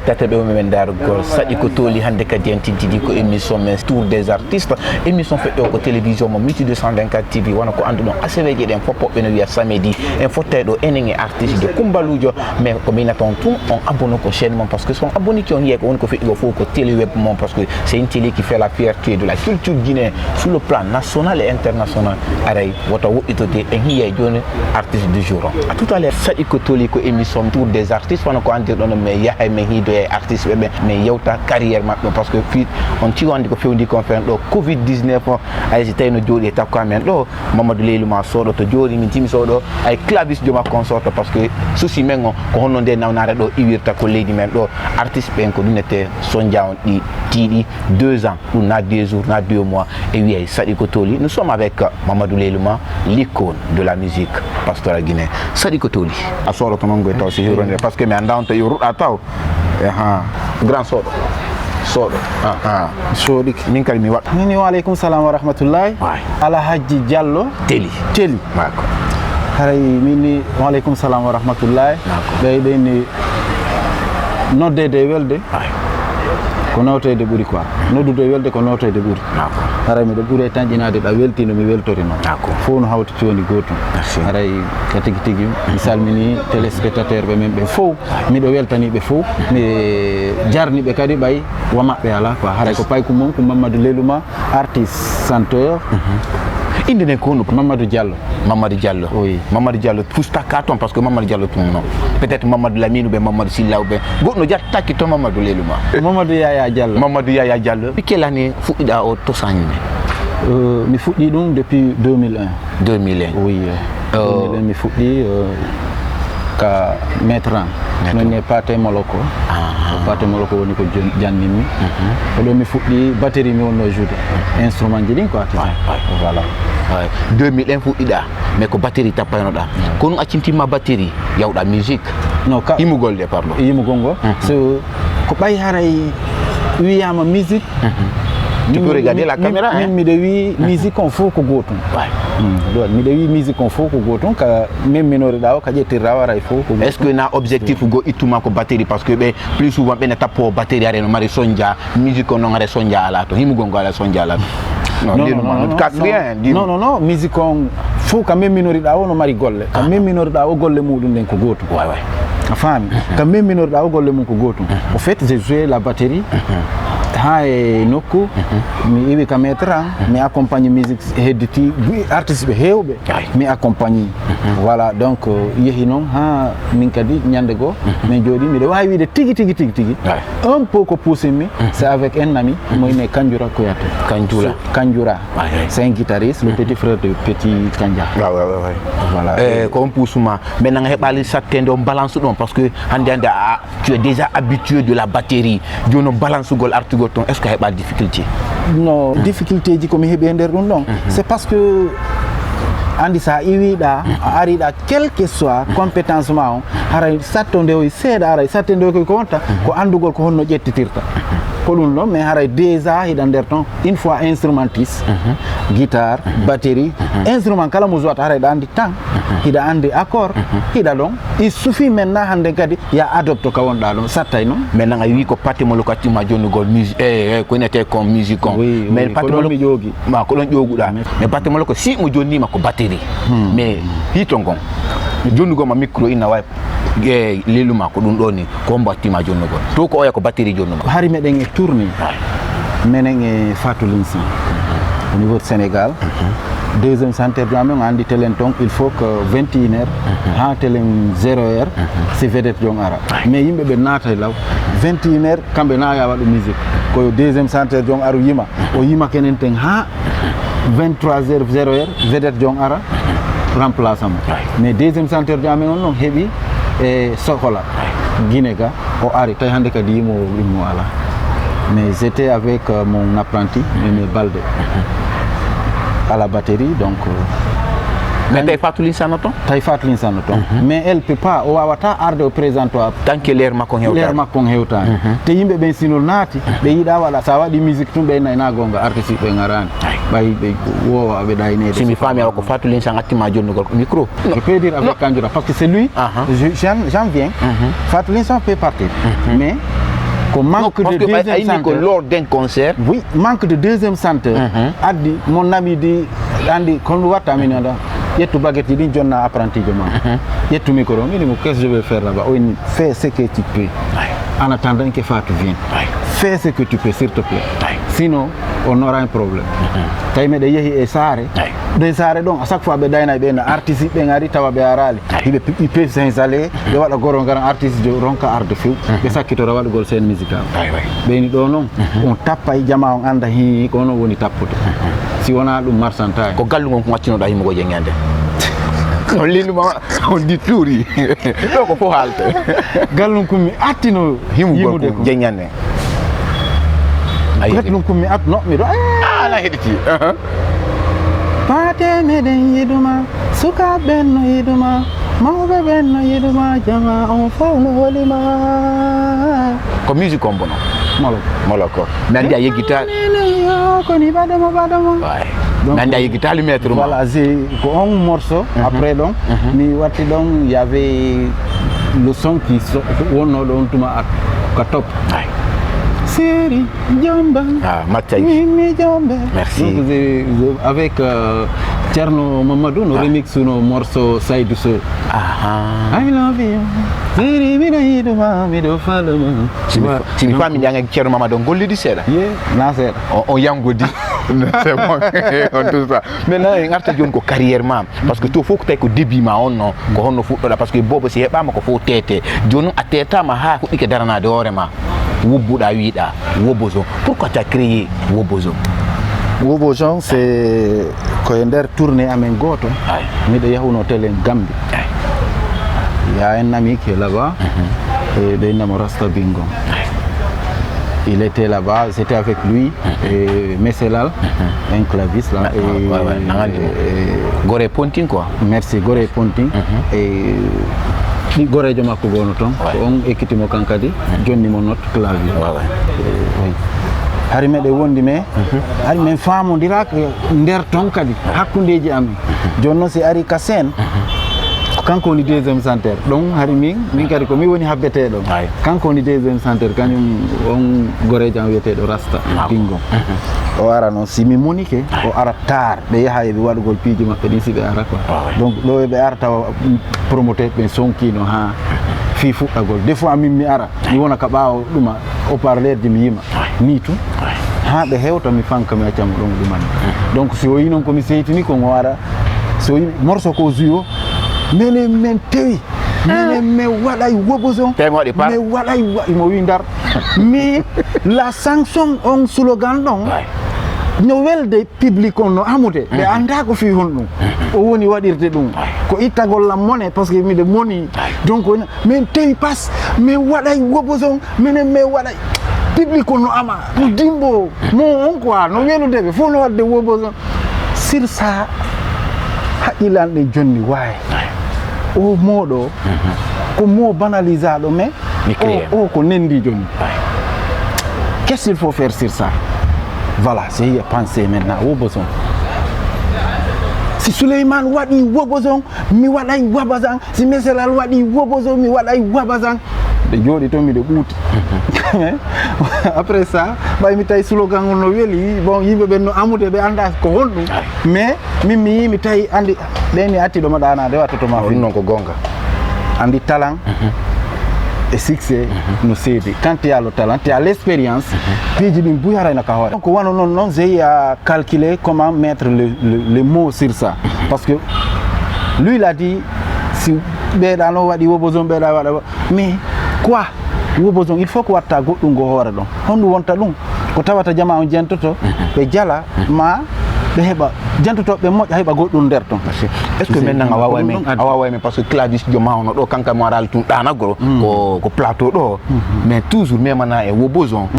téléspectateurs ɓe men darugol saɗi ko tooli hannde kadi en tintidi ko émission men tour des artistes émission feƴƴo ko télévision mo multi 224 TV wona ko anduɗon aseweji ɗen foppoɓe no wiya samedi en fottay ɗo enen e artiste de kumbalujo mais ko minaton tun on abonne ko chaîne mon parce que son abonné qui on yiye ko woni ko feƴƴo fof ko télé web mon parce que c'est une télé qui fait la fierté de la culture guinéenne sur le plan national et international aray woto woɗɗitode en hiye joni artiste du jour a tout à l'heure saɗi ko tooli ko émission tour des artistes wona ko andirɗon mais yahay men hiido e artiste ɓeɓe mais yewta carrière mabɓe parce que fit on tiwandi ko fewndi kon fen ɗo covid 19 o ay si tawi no jooɗi e takko amen ɗo Mamadou Leyluma sooɗo to jooɗi min timi sooɗo ay clavis joma consorto parce que souci men o ko honno nde nawnare ɗo iwirta ko leydi men ɗo artiste ɓen ko ɗumnete sondia on ɗi tiiɗi 2 ans ɗum na 2 jours na 2 mois e wiyay saɗi ko tooli nous sommes avec Mamadou Leyluma l'icône de la musique pastorale guinéenne saɗi ko tooli a sooɗoto noon goye taw si hironde parce que mi annda on to yo ruɗɗa taw grand sooɗo sooɗiki min kadi mi waɗ mini waaleykum salam wa rahmatullahi Alhaji Diallo teli mako haray mini waaleykum salam wa rahmatullahi ɓeyɗeni noddede welde ko nawtede ɓuuri quoi noddude welde ko nawtede ɓuuri haray miɗo ɓuuri e tañƴinade ɗa weltino mi weltori noon fof no hawti joni gotum haray ka tigui tigui mi salmini téléspectateur ɓe men ɓe fof miɗo weltaniɓe fof mi jarniɓe kadi ɓay wa maɓɓe ala quoi haray ko payko mum ko Mamadou Leyluma artiste chanteur inde nden ko honno Mamadou Diallo oui Mamadou Diallo fusta ka toon parce que Mamadou Diallo tum noon peut être Mamadou Lamine ɓe Mamadou Sillaw ɓe goɗɗo jattaki to Mamadou Leyluma Mamadou Yaya Diallo ɓe kelani fuɗɗiɗa o tosañi men mi fuɗɗi ɗum depuis 2001 oui 2001 mi fuɗɗi ka maître an nonne Paté Moloko Paté Moloko woni ko jannimi oɗo mi fuɗɗi batterie mi wonno joude instrument ji ɗin quoi voilà 2001 fuɗɗiɗa mais ko batterie tappaynoɗa ko ɗum accintimma batterie yawɗa musique non yimugol de pardon yimugol ngo so ko ɓay haray wiyama musique tu peux regarder la caméra min miɗo wi musique on fof ko gotum miɗo wi musique on fof ko gotum ka memminoriɗa o ka ƴettirɗa waray fof ko est ce que na objectif go ittuma ko batterie parce que ɓe plus souvent ɓene tappo batterie are no mari sondia musique o noon are sondia ala to himugol ngo ala sondia ala non musique on fof ka memminoriɗa o no mari golle ka memminoriɗa o golle muɗum nden ko gotum a faami ka memminoriɗa o golle mum ko gotum au fait j'ai joué la batterie ha e nokku mi iwi ka maître an mi accompagne musique hedditi artiste ɓe hewɓe mi accompagne voilà donc yeehi noon ha min kadi ñande goo min jooɗi miɗo wawi wiide tigui un peu ko poussimi c'est avec un ami moyne Kanjoura Koyaté Kanjoura c'est un guitariste le petit frère de Petit Kanja voilà ko on poussuma mais nanga heɓali sattede o balance ɗon parce que hande tu es déjà habitué de la batterie joni balance gol artigol ton est ce que heɓa difficulté non difficulté ji komi heeɓi e nder ɗum ɗon c'est parce que andi sa iwiɗa a ariɗa quel que soit compétence ma o haray satto ndewoy seeɗa aray satte ndewoy ko wonta ko andugol ko honno ƴettitirta ko ɗum ɗon mais haray déjà hiɗa nder ton une fois instrumentiste guitare batterie instrument kala mo jouata haray ɗa andi tan hiɗa andi accord hiɗa ɗon il suffit maintenant hande kadi ya adopte ka wonɗa ɗon sattay noon maintenant a wi ko Paté Moloko accima jonnugol musique ko inete kon musique on mais Paté Moloko mi ƴoogi ma ko ɗon ƴooguɗa mais Paté Moloko si mo jonnima ko batterie mais hito gon jonnugoma micro ina way Leyluma ko ɗum ɗo ni ko mbattima jonnugol to ko oya ko batterie jonnugol hari meɗen e tourné menen e Fatou Linsan au niveau de Sénégal deuxième centre de amen andi telen ton il faut que 21h ha telen 0h c'est vedette jon ara mais yimɓe ɓe naata e law 21h kamɓe na ya waɗu musique ko deuxième centre jon aru yima o yima kenen ten ha 23h 0h vedette jon ara remplaçant mais deuxième centre de amen on noon heeɓi e Sokola Guinée ga o ari tawi hande kadi yimo ala mais j'étais avec mon apprenti Mémé Baldé à la batterie donc mais tawi Fatou Linsan no ton mais elle peut pas o wawata arde o présente o tant que l'air makko hewtani te yimɓe ɓen sinol naati ɓe yiiɗa waɗa sa waɗi musique tum ɓe nayna gonga artiste ɓe garani ɓay ɓe wowa ɓe ɗaynede simi faami awa ko Fatou Linsan attima jonnugol micro je peux dire avec Kanjoura parce que c'est lui j'en viens Fatou Linsan peut partir mais manque de deuxième centre lors d'un concert. Oui, manque de deuxième centre. Addi mon ami dit andi kon watta min anda yettu baguette yi din jonna apprenti joma yettu micro mi dit qu'est-ce que je vais faire là-bas oui fais ce que tu peux en attendant que Fatou vienne fais ce que tu peux s'il te plaît sinon on aura un problème tay me de yehi e sare de sare donc à chaque fois be dayna be na artiste be ngari tawa be arali il peut s'installer be wada goro ngara artiste de ronka arde fiu be sakkito rawal gol scène musical be ni do non on tappa jama on anda hi ko no woni tappude si wona dum marsantage ko gallu ngon ko waccino da himo go jengande on lindu ma on di touri do ko fo halte gallu ko mi attino himo go jengande peut-être ɗum kummi atno miɗo ala heɗiti paate meɗen yiduma sukaɓe no yiduma mawɓe ɓen no yiduma jama on fof no holima ko musique on bono moloko nandi a yeggita koni baɗomo nandi a yeggita le maître ma voilà c'est ko on morceau après donc mi watti donc y avait le son qui wonno ɗon tuma ka top Séri Jamba. Mimi Jamba. Merci. Donc, avec Tcherno Mamadou, nous remixons nos morceaux Saïdou Soul. I love you. Séri Mina Yiduma, Mido Falama. Si mi famille avec Tcherno Mamadou, on golle di sera. Yeah, Nasser. On yango di. C'est bon. On tout ça. Maintenant, on a fait une carrière man parce que tout faut que tu aies début ma on non, ko honno fuɗɗo parce que bobo si heɓama ko fo tete. Joni a tetama ha fuɗɗike darnade hoorema. Wobuda wiida Wobozo. Pourquoi tu as créé Wobozo? Wobozo c'est ko nder tournée amen goto miɗo yahuno télé Gambie. Il y a un ami qui est là-bas et de nom Rasta Bingo. Il était là-bas, c'était avec lui et Messelal, un claviste là Goré Ponting quoi. Merci Goré Ponting et ni gore joma ko gono ton on ekkiti mo kankadi jonni mo note clavier hari mede wondi me hari men famodira nder ton kadi hakkundeji amen jonno si ari ka sen kanko woni deuxième centre donc hari min kadi ko mi woni habbeteɗo kanko woni deuxième centre kañum on gorejo am wiyeteɗo Rasta Bingo o ara noon si mi monike o ara tar ɓe yaha eɓe waɗugol piiji maɓɓe ɗin si ɓe ara quoi donc ɗo eɓe ara tawa promoteur ɓe sonkino ha fi fuɗɗagol des fois min mi ara mi wona ka ɓaawo ɗuma o parleur ji mi yima ni tum ha ɓe hewta mi fanka mi accamo ɗon ɗumani donc si o yi noon komi seytini kon o ara so yi morceau ko juyo menen men tewi menen me waɗay Wobozo me waɗay mo wi ndar mais la sanction on slogan ɗon no welde public on no amude ɓe anda ko fi hon ɗum o woni waɗirde ɗum ko ittagol lam mone par ce que miɗe moni donc min tewi pas min waɗay Wobozo minen min waɗay public on no ama no dimbo mo on quoi no weludeɓe fof no wadde Wobozo sur ça haqqilanɗe jonni wawi o moɗo ko mo banalisaɗo mais o ko nendi joni qu'est-ce qu'il faut faire sur ça? Voilà, c'est à penser maintenant Wobozo. Si Souleymane waɗi Wobozo mi waɗay Wabazan, si Messelal waɗi Wobozo mi waɗay Wabazan. Ɓe jooɗi to miɗe ɓuuti après ça ɓay mi tawi slogan on no weeli bon yimɓe ɓen no amude ɓe anda ko honɗum mais min mi yi mi tawi andi ɗeni attiɗo ma ɗanade wattotoma fin noon ko gonga andi talent et succès no seedi quand tu as le talent tu as l'expérience piiji ɗin buyarayno ka hoore donc wano noon noon j'ai à calculer comment mettre le mot sur ça parce que lui il a dit si ɓeeɗa no waɗi Wobozo ɓeeɗa waɗa mais quoi Wobozo il faut ko watta goɗɗum go hoore ɗon honɗum wonta ɗum ko tawata jama on jentoto ɓe jala ma ɓe heɓa jantotoɓe moƴƴa heɓa goɗɗum nder ton est ce que maintenant a waway men parce que claviste joma ono ɗo kanka mo aral tum ɗanagoro ko plateau ɗo mais toujours memana e Wobozo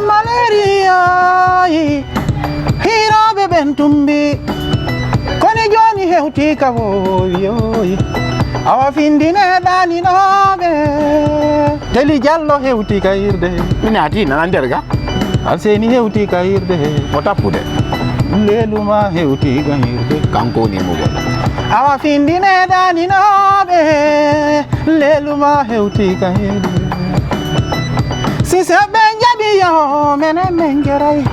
malaria hiraɓe ɓen tumbi koni joni hewti ka woyoyi awa findineɗaninoɓe teli Diallo hewti ka irde mine ati nana nder ga Alseni hewti ka hirde o tappude leluma hewti ka hirde kanko ni mo gol awa findine daninoɓe leluma hewti ka hirde si seɓe jaɓi yo menen men geray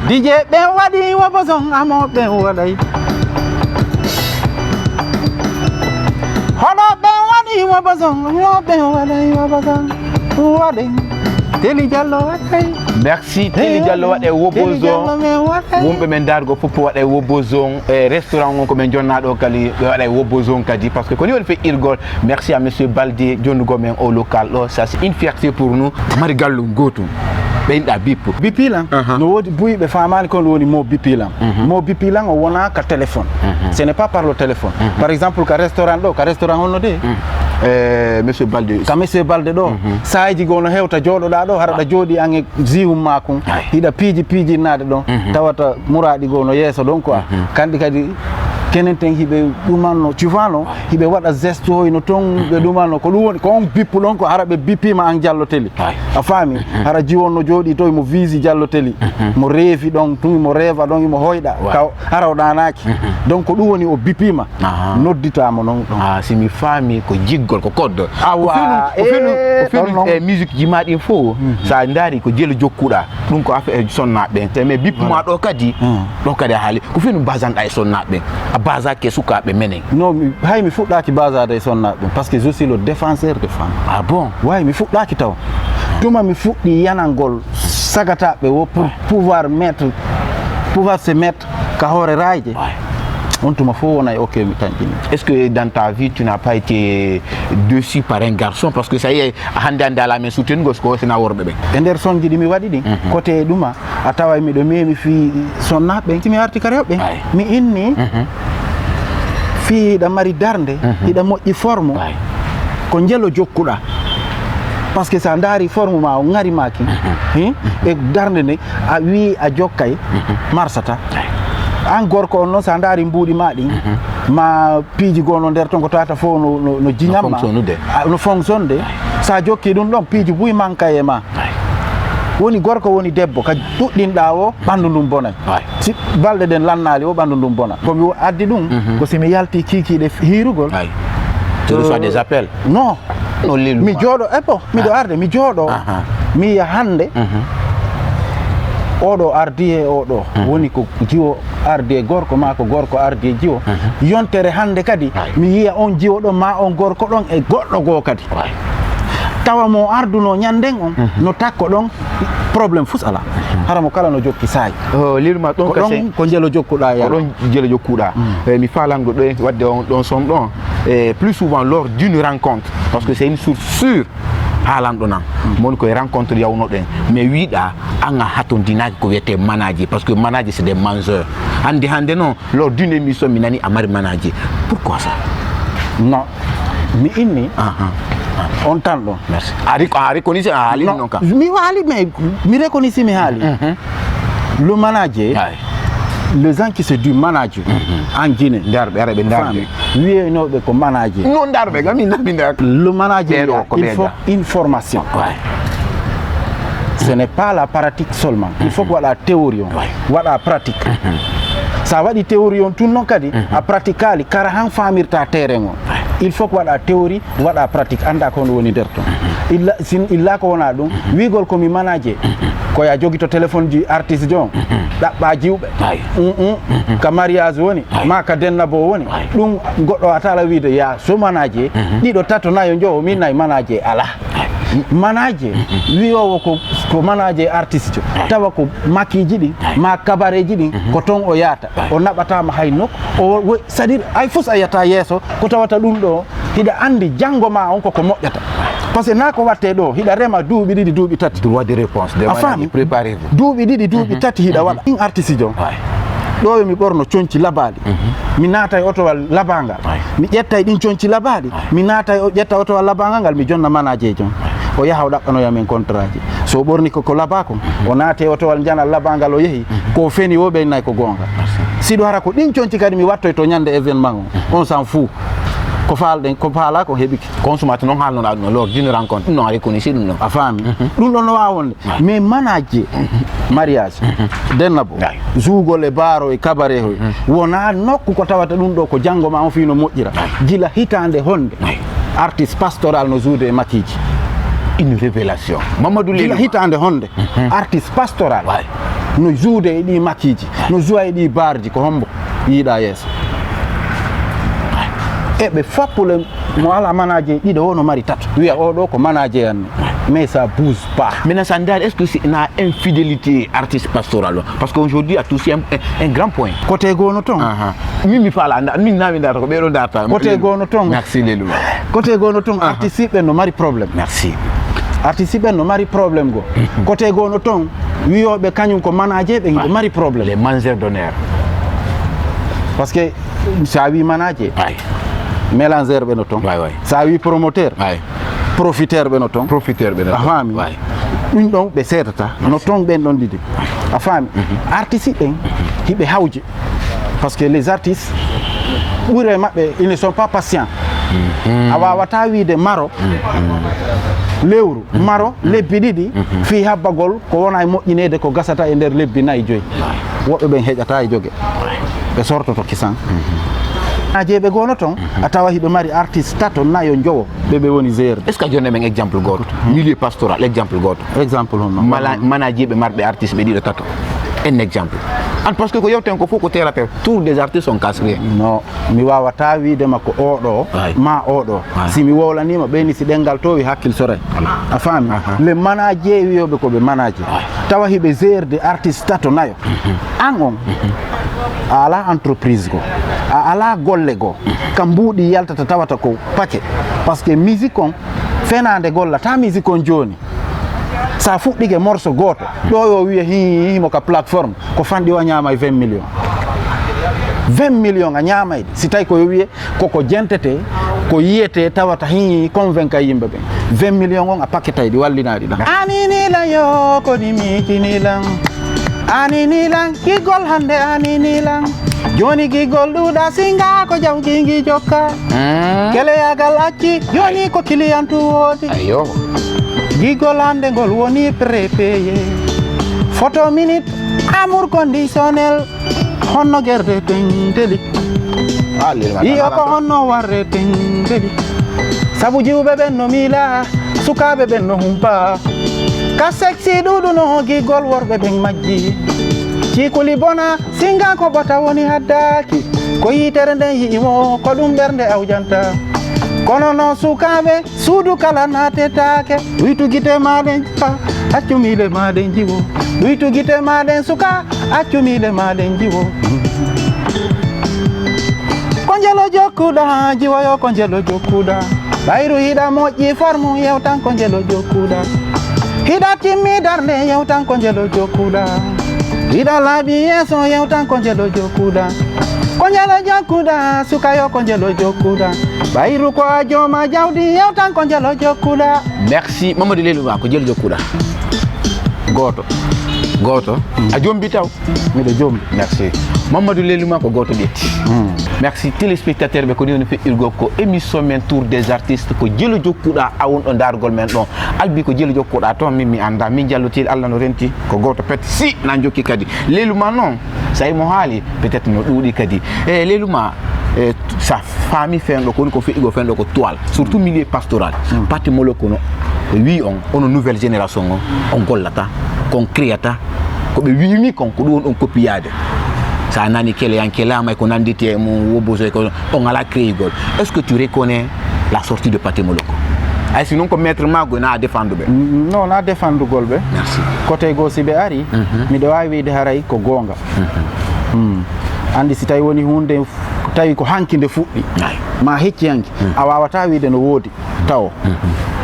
dije ɓe waɗi wo boson amoɓe waɗay hoɗo ɓe waɗi wo boson amoɓe waɗay wo boson waɗay Teli Diallo waɗay merci Teli Diallo waɗe Wobozon wonɓe men dargo fof waɗe Wobozon restaurant on ko men jonnaɗo kali ɓe waɗa Wobozon kadi par ce que koni woni feƴƴirgol merci à monsieur Baldé jonnugo men au local ɗo ça c'est une fierté pour nous mari gallum gotum ɓeyɗa bippo bipilan no wodi buyɓe famani kon woni mo bipilan mo bipilan o wona ka téléphone ce n'est pas par le téléphone par exemple ka restaurant ɗo ka restaurant honno de monsieur Baldé ka monsieur Baldé ɗo sahaji gono hewta jooɗoɗa ɗo haɗaɗa jooɗi an e jiwum makum hiɗa piijirnade ɗon tawata muraɗi gono yeeso ɗon quoi kanɗi kadi kenen ten hiɓe ɗumanno tu vois no hiɓe waɗa geste hoyno toon ɓe ɗumanno ko ɗum woni ko on bippu ɗon ko hara ɓe bippima an jalloteli a faami hara jiwonno jooɗi to imo visi jalloteli mo reefi ɗon tun imo reeva ɗon imo hoyɗa ka hara o ɗanaki donc ko ɗum woni o bippima nodditama noon ɗon simi faami ko jiggol ko koddo awa o fenu e musique ji ma ɗin fof sa daari ko jelo jokkuɗa ɗum ko affaire sonnaɓe ɓen te mais bippuma ɗo kadi ɗo kadi a haali ko fenu basanɗa e sonnaɓe ɓen basake sukaɓe menen non hay mi fuɗɗaki basade e sonnaɓe ɗum par ce que je suis le défenseur de femmes ah bon way mi fuɗɗaki taw tuma mi fuɗɗi yanangol sagataɓe wo pour pouvoir se mettre ka hoore rayje on tuma fof wona ok mi tampini est-ce que dans ta vie tu n'as pas été déçu par un garçon parce que ça y est hande ala men soutenugol ko sena worɓe ɓen e nder sonji ɗi mi waɗi ɗi côté ɗuma a tawa miɗo memi fi sonnaɓe ɓen timi arti ka rewɓe mi inni fi hiɗa mari darde hiɗa moƴƴi forme ko jelo jokkuɗa par ce que sa daari forme ma o ŋarimaki e darde nde a wi a jokkay marsata an gorko on noon sa daari mbuuɗi ma ɗi ma piiji gono nder ton ko tawata fof no jiñamma no fonctionne de sa jokki ɗum ɗon piiji buy manka e ma woni gorko woni debbo ka ɗuɗɗinɗa o ɓandu ndum bonay si balɗe ɗen lannali o ɓandu ndum bona komi addi ɗum ko somi yalti kikiɗe hiirugol tu reçois des appels non mi jooɗo miɗo arde mi jooɗo mi yiya hande oɗo ardi e oɗo woni ko jiwo ardi e gorko ma ko gorko ardi e jiwo yontere hande kadi mi yiya on jiwo ɗon ma on gorko ɗon e goɗɗo goo kadi tawa mo arduno ñanden on no takko ɗon probléme fus ala hara mo kala no jokki saayi lirma ɗon ɗon ko jelo jokkuɗa ya ɗon jelo jokkuɗa mi falango ɗo wadde on ɗon son ɗon plus souvent lors d'une rencontre parce que c'est une source sûre haalanɗo nan moni koye rencontre yawno ɗen mais wiiɗa an a hatondinaki ko wiyete manager parce que manager c'est des mangeurs hande noon lors d'une émission mi nani a mari manager pourquoi ça non mi inni on tan ɗon merci a reconnaissé a haali noon kam mi haali mais mi reconnaissé mi haali le manager les gens qui se du manager en Guinée darɓe ara ɓe darɓe wiyenoɓe ko manager non darɓe gam le manager il faut une formation ce n'est pas la pratique seulement il faut ko waɗa théorie on waɗa pratique sa waɗi théorie on tun noon kadi a pratique ali kara han famirta terrain on il faut ko waɗa théorie waɗa pratique anda ko woni nder ton illa ko wona ɗum wigol komi manager koya jogi to téléphone ji artiste jon ɗaɓɓa jiwɓe ka mariage woni ma ka dennabo woni ɗum goɗɗo a tala wiide ya so manager ɗiɗo tato nayo jowo min nayi manager ala manager wiyowo ko manager artiste jo tawa ko makiji ɗin ma kabareji ɗin ko ton o yata o naɓatama hay nokku c'est à dire ay fus a yiyata yeeso ko tawata ɗum ɗo hiɗa andi janggo ma on koko moƴƴata par ce que na ko watte ɗo hiɗa rema duuɓi ɗiɗi duuɓi tati droit de réponse a faami préparez vous duuɓi ɗiɗi duuɓi tati hiɗa waɗa ɗin artiste jon ɗo mi ɓorno conci labaɗi mi naata e otowal labangal mi ƴetta e ɗin conci labaɗi mi naata e ƴetta otowal labangal ngal mi jonna manager jon o yaha o ɗaɓɓanoya men contrat ji so ɓorni koko laba ko o naate otowal janal labangal o yeehi ko feni o ɓennay ko gonga siɗo hara ko ɗin conci kadi mi wattoy to ñande événement on s'en fout ko falden ko fala ko hebiki consommateur non halno da no lor d'une rencontre non reconnaissir non a fami dum don no wawonde mais manaje mariage dennabo zougol e baro e cabaret ho wona nokku ko tawata dum do ko jango ma on fi no mojjira gila hitande honde artiste pastoral no joude e makiji une révélation Mamadou Leluma hitande honde artiste pastoral no joude e di makiji no joua e di bardi ko hombo yiida yeso ebe fapule mo ala manager dido wono mari tato wiya o do ko manager en mais ça bouge pas maintenant ça est-ce que c'est une infidélité artiste pastoral parce qu'aujourd'hui a touché un grand point côté gono ton mi fala min nawi ndata ko be do data côté gono ton merci Leluma côté gono ton artiste be no mari problème merci artiste be no mari problème go côté gono ton wiyobe kanyum ko manager be mari problème les mangeurs d'honneur parce que ça wi manager mélangeur be no ton ça wi promoteur profiteur be no ton a fami dum don be setata no ton ben don didi a fami artiste ben hibe hawje parce que les artistes bouré mabbe ils ne sont pas patients awa wata wi de maro lewru maro lebbi didi fi habbagol ko wona moƴƴinede ko gasata e der lebbi nayi joyi wobbe ben hejata e joge be sorto to kisan ajeebe gono ton atawa hibe mari artiste tato nayo jowo bebe woni zerde est ce que jonne men exemple goto milieu pastoral exemple goto exemple non manajeebe marbe artiste be dido tato un exemple parce que ko yewten ko foko terapie tous des artistes sont cassés non mi wawata wiide makko odo ma odo si mi wowlanima beni si dengal to wi hakkil sore a fami le manager wiyobe ko be manager tawa hibe zerde artiste tato nayo an on ala entreprise go ala golle go kam buudi yaltata tawata ko paquet parce que musique on fenande golla ta musique on joni sa fuɗɗike morceau goto ɗo yo wiya himo ka plateforme ko fandi o ñaama 20 millions 20 millions a ñaamayde si tawi ko wiye koko jentete ko yiyete tawata convaincre yimɓe ɓe 20 millions on a paquetaydi wallinaɗi ɗa aninilan yo koni mikinilan aninilan gigol hande aninilan joni gigol ɗuɗa singa ko jawgingi jokka keleyagal acci joni ko clientu woodi ayo gigol hande ngol woni prépayé photo minute amour conditionnel honno gerde tengteli iyo ko honno warre tengteli sabu jiwɓe ɓen no miila sukaɓe ɓen no humpa ka sexy ɗuɗu no gigol worɓe ɓen majji cikuli bona singa ko bota woni haddaki ko yitere nden yi'imo ko ɗum ɓernde awjanta kono no sukaɓe suudu kala natetake ɗuytu guite maɗen accumile maɗen jiwo ɗuytu guite maɗen suka accumile maɗen jiwo ko jelo jokkuɗa jiwoyo ko jelo jokkuɗa ɓayru hiɗa moƴƴi forme yewtan ko jelo jokkuɗa hiɗa timmi darde yewtan ko jelo jokkuɗa hiɗa laaɓi yeeso yewtan ko jelo jokkuɗa ko jelo jokkuɗa sukayo ko jelo jokkuɗa ɓayru ko a jooma jawdi yewtan ko jelo jokkuɗa merci Mamadou Leluma ko jelo jokkuɗa goto a jombi taw miɗo jombi merci Mamadou Leluma ko goto ƴetti merci téléspectateur ɓe ko ni woni feƴƴirgo ko émission men tour des artistes ko jelo jokkuɗa awon ɗo dargol men ɗon albi ko jelo jokkuɗa toon min mi anda min jallotil Allah no renti ko goto pet si nan jokki kadi Leluma noon sa mo haali peut être no ɗuuɗi kadi e Leluma sa famille fenɗo ko woni ko feƴƴigo fenɗo ko toile surtout milieu pastoral parti moloko no wi ono nouvelle génération on gollata kon créata ko ɓe wimi kon ko ɗum on copiyade sa nani kelama ko nanditi mo woboso ko on ala créigol est ce que tu reconnais la sortie de Pathé Moloko ay sinon ko maître mago na défendre be non na défendre golbe merci côté go sibe ari mi do wawi wiide haray ko gonga andi si tawi woni hunde tawi ko hankinde fuɗɗi ma hecci hanki a wawata wiide no woodi taw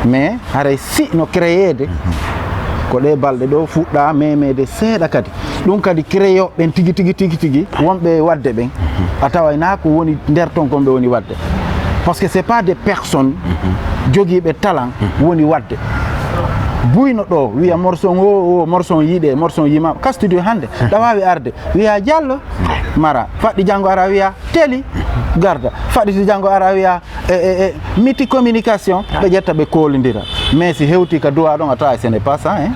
mais haray si no créede ko ɗe balɗe ɗo fuɗɗa memede seeɗa kadi ɗum kadi créo ɓen tigi wonɓe wadde ɓen a tawayna ko woni nder ton kon ɓe woni wadde parce que c'est pas des personnes jogiiɓe talent woni wadde buyno ɗo wiya morceau o morceau yiiɗe morceau yima ka studio hande ɗa wawi arde wiya Diallo mara faɗɗi janggo ara wiya Teli garda faɗiti janngo ara wiya miti communication ɓe ƴetta ɓe kolidira mais si hewti ka duwa ɗon a tawa ce n'est pas ça hein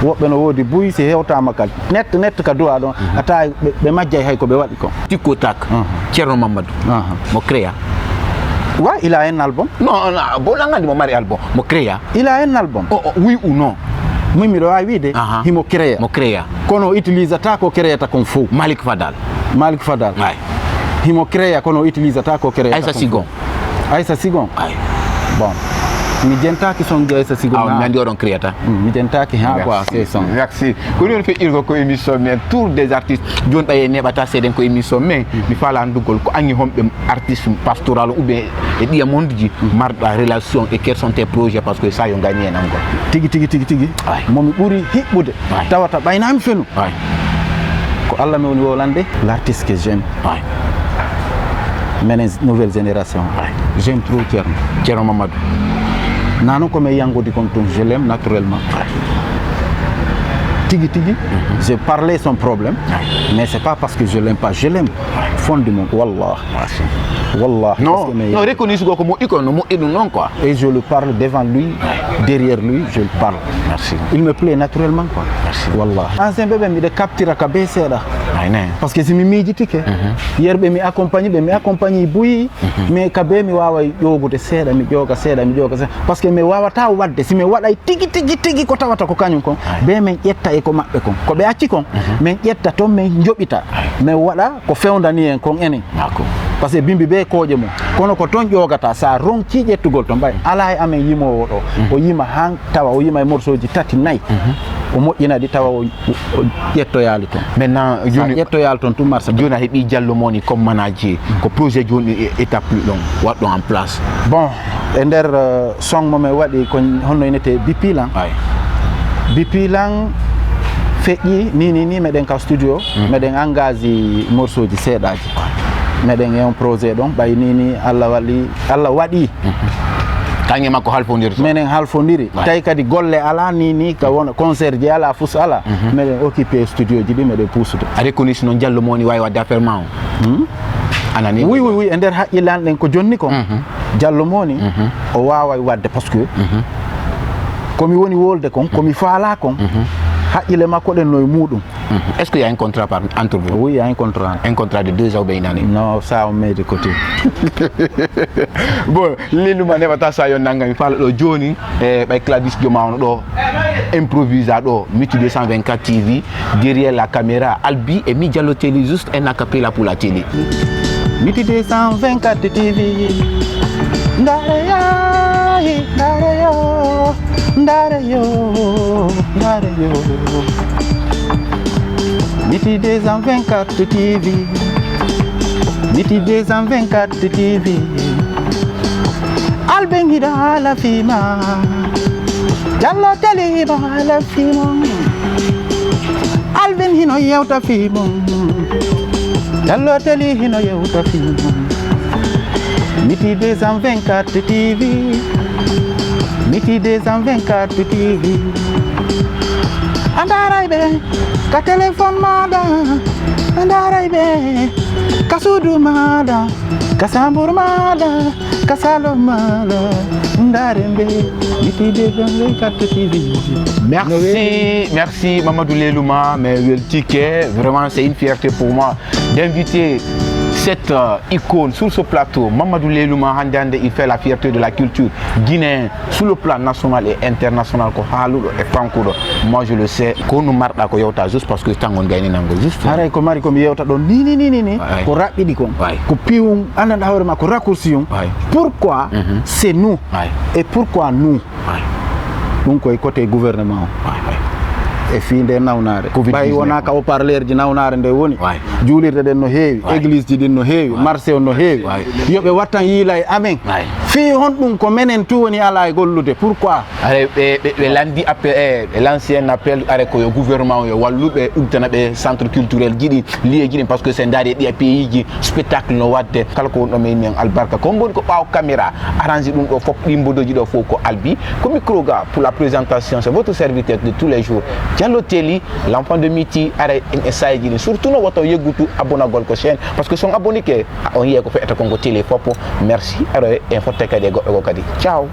woɓɓe no woodi buy si hewtama ka net ka duwa ɗon a tawa ɓe majjay hay ko ɓe waɗi ko tikko tak Thierno Mamadou mo créa ouais il a un album non bon langandi mo mari album mo créa il a un album oui ou non min miɗo wawi wiide himo créa mo créa kono utilisata ko créata kon fof Malik Fadal himo créa kono utilisata ko créata Aïssa Sigon bon mi jentaki sonji Aïssa Sigon mi andi oɗon créata mi jentaki ha quoi c'est son merci ko non feƴƴirgo ko émission men tour des artistes joni ɓaye neɓata seeɗen ko émission men mi faala andugol ko angi homɓe artiste pastoral ou bien e ɗiya monde ji marɗa relation et quels sont tes projets parce que ça yo gagné en angol tigi momi ɓuuri hiɓɓude tawata ɓaynami fenu ko Allah mi woni wolande l'artiste que j'aime menen nouvelle génération j'aime trop Thierno Mamadou nanon ko mi yangudi kon ton je l'aime naturellement tigi j'ai parlé son problème mais c'est pas parce que je l'aime pas je l'aime fondément wallah non reconnu ko mo ikono mo edu non quoi et je le parle devant lui derrière lui je le parle merci il me plaît naturellement quoi merci wallah ancien bébé mi de captira ka be seeɗa parce que si mi miijitike yerɓe mi accompagne buyi mais ka be mi wawa ƴogude seeɗa mi ƴooga seeɗa parce que mi wawata wadde si mi waɗay tigi ko tawata ko kañum kon be min ƴetta e ko maɓɓe kon ko ɓe acci kon min ƴetta toon min joɓita min waɗa ko fewdani en kon enen par ce que bimbi ɓe kooƴe mum kono ko toon ƴogata sa ronki ƴettugol to mbay ala e amen yimowo ɗo o yima han tawa o yima e morceau ji tati nayyi o moƴƴina ɗi tawa o ƴettoyali toon maintenant joni ƴettoyali toon tout marché joni a heeɓi Diallo moni comme manager ko projet joni étape ɗon waɗɗon en place bon e nder song momin waɗi ko honno inete Bipilan feƴƴi ni meɗen ka studio meɗen engage morceau ji seeɗaji meɗen e on projet ɗon ɓay ni Allah waɗi kañe makko halfodiri menen halfodiri tawi kadi golle ala ni ka wona concert ji ala fus ala meɗen occupé studio ji ɗi meɗen pusude a reconnaisse noon Diallo moni wawi wadde affaire ma o anani oui e nder haqqillan ɗen ko jonni kon Diallo moni o wawa wadde par ce que komi woni wolde kon komi faala kon haqqille makko ɗen no e muɗum est ce que y a un contrat entre vous oui y a un contrat de 2 ans ɓe inani non ça on met de côté bon leluma neɓata sa yo naggami faala ɗo joni e ɓay Cladis Diomawno ɗo improvisa ɗo Miti 224 TV derrière la caméra Albi et mi Diallo Télé juste un acapella pour la télé Miti 224 TV ndare yo Miti 224 TV Miti 224 TV Alben hida hala fima Diallo Télé hida hala fima Alben hino yewta fima Diallo Télé hino yewta fima Miti 224 TV Miti 224 TV andaray ɓe ka téléphone maɗa andaray ɓe ka suudu maɗa ka sambur maɗa ka salon maɗa ndaren ɓe Miti 224 TV merci Mamadou Lelouma mais weltike vraiment c'est une fierté pour moi d'inviter cette icône sur ce plateau. Mamadou Lelouma hande il fait la fierté de la culture guinéenne sur le plan national et international ko haaluɗo e fankuɗo. Moi je le sais ko no marɗa ko yewta juste parce que tangon gayni nango juste haray ko mari komi yewta ɗon ni ko raɓɓiɗi kon ko piwum andanɗa hoore ma ko raccourci um pourquoi c'est nous et pourquoi nous ɗum koye côté gouvernement e fi nde nawnare ɓay wona ka haut-parleur ji nawnare nde woni juulirde ɗen no heewi église ji ɗin no heewi marché on no heewi yoɓe wattan yiila e amen fi honɗum ko menen tu woni ala e gollude pourquoi ɓe landi appel ɓe lanci un appel are koyo gouvernement yo walluɓe ɗumtana ɓe centre culturel jiɗi lié jiɗi par ce que sen daari e ɗiya pays ji spectacle no wadde kala ko wonɗo men albarka ko mboni ko ɓaaw caméra arrangé ɗum ɗo fof ɗi mbodoji ɗo fof ko Albi ko micro ga pour la présentation c'est votre serviteur de tous les jours Diallo Teli l'enfant de Miti are en sayji surtout no woto yegutu abona gol ko chaîne parce que son abonné ke on yeko fe eta kongo télé fopo merci are en fotte kadi go kadi ciao.